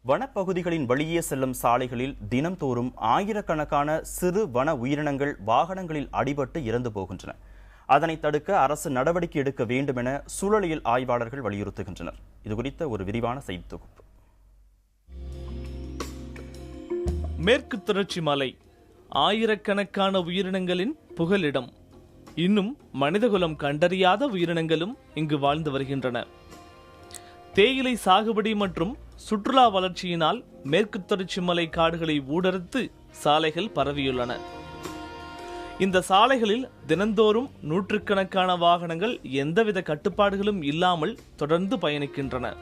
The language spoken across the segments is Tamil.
வனப்பகுதிகளின் வழியே செல்லும் சாலைகளில் தினம்தோறும் ஆயிரக்கணக்கான சிறு வன உயிரினங்கள் வாகனங்களில் அடிபட்டு இறந்து போகின்றன. அதனை தடுக்க அரசு நடவடிக்கை எடுக்க வேண்டும் என சூழலியல் ஆய்வாளர்கள் வலியுறுத்துகின்றனர். இதுகுறித்த ஒரு விரிவான செய்தி தொகுப்பு. மேற்கு தொடர்ச்சி மலை ஆயிரக்கணக்கான உயிரினங்களின் புகலிடம். இன்னும் மனிதகுலம் கண்டறியாத உயிரினங்களும் இங்கு வாழ்ந்து வருகின்றன. தேயிலை சாகுபடி மற்றும் சுற்றுலா வளர்ச்சியினால் மேற்கு தொடர்ச்சி மலை காடுகளை ஊடறுத்து சாலைகள் பரவியுள்ளன. இந்த சாலைகளில் தினந்தோறும் நூற்றுக்கணக்கான வாகனங்கள் எந்தவித கட்டுப்பாடுகளும் இல்லாமல் தொடர்ந்து பயணிக்கின்றன.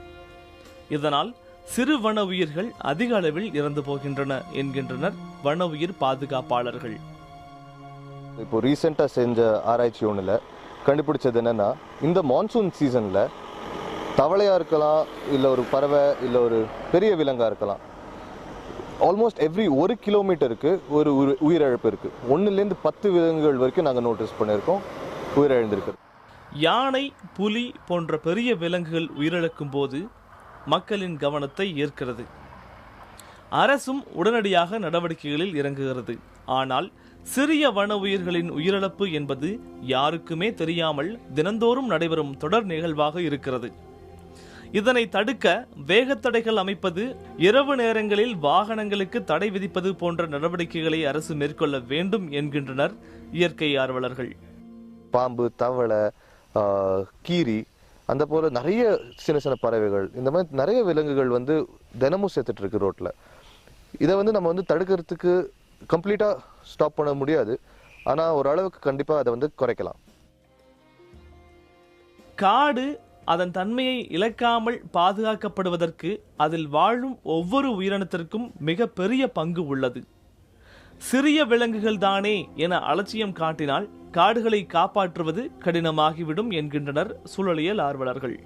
இதனால் சிறு வன உயிர்கள் அதிக அளவில் இறந்து போகின்றன என்கின்றனர் வன உயிர் பாதுகாப்பாளர்கள். இப்போ ரீசெண்டாக செஞ்ச ஆராய்ச்சி ஒன்றில் கண்டுபிடிச்சது என்னன்னா, இந்த மான்சூன் சீசனில் தவளையாக இருக்கலாம், இல்லை ஒரு பறவை, இல்லை ஒரு பெரிய விலங்காக இருக்கலாம், ஆல்மோஸ்ட் எவ்ரி 1 கிலோமீட்டருக்கு ஒரு உயிரிழப்பு இருக்குது. 1லேருந்து 10 விலங்குகள் வரைக்கும் நாங்கள் நோட்டீஸ் பண்ணியிருக்கோம் உயிரிழந்திருக்கு. யானை, புலி போன்ற பெரிய விலங்குகள் உயிரிழக்கும் போது மக்களின் கவனத்தை ஈர்க்கிறது. அரசும் உடனடியாக நடவடிக்கைகளில் இறங்குகிறது. ஆனால் சிறிய வன உயிர்களின் உயிரிழப்பு என்பது யாருக்குமே தெரியாமல் தினந்தோறும் நடைபெறும் தொடர் நிகழ்வாக இருக்கிறது. இதனை தடுக்க வேகத்தடைகள் அமைப்பது, இரவு நேரங்களில் வாகனங்களுக்கு தடை விதிப்பது போன்ற நடவடிக்கைகளை அரசு மேற்கொள்ள வேண்டும் என்கின்றனர் இயற்கை ஆர்வலர்கள். பாம்பு, தவளை, கீரி, அந்த போல நிறைய சின்ன சின்ன பறவைகள், இந்த மாதிரி நிறைய விலங்குகள் தினமும் சேர்த்துட்டு இருக்கு ரோட்ல. இதை நம்ம தடுக்கிறதுக்கு கம்ப்ளீட்டா ஸ்டாப் பண்ண முடியாது. ஆனா ஓரளவுக்கு கண்டிப்பா அதை குறைக்கலாம். காடு அதன் தன்மையை இழக்காமல் பாதுகாக்கப்படுவதற்கு அதில் வாழும் ஒவ்வொரு உயிரினத்திற்கும் மிக பெரிய பங்கு உள்ளது. சிறிய விலங்குகள் தானே என அலட்சியம் காட்டினால் காடுகளை காப்பாற்றுவது கடினமாகிவிடும் என்கின்றனர் சூழலியல் ஆர்வலர்கள்.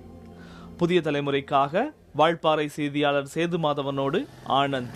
புதிய தலைமுறைக்காக வால்பாறை செய்தியாளர் சேது மாதவனோடு ஆனந்த்.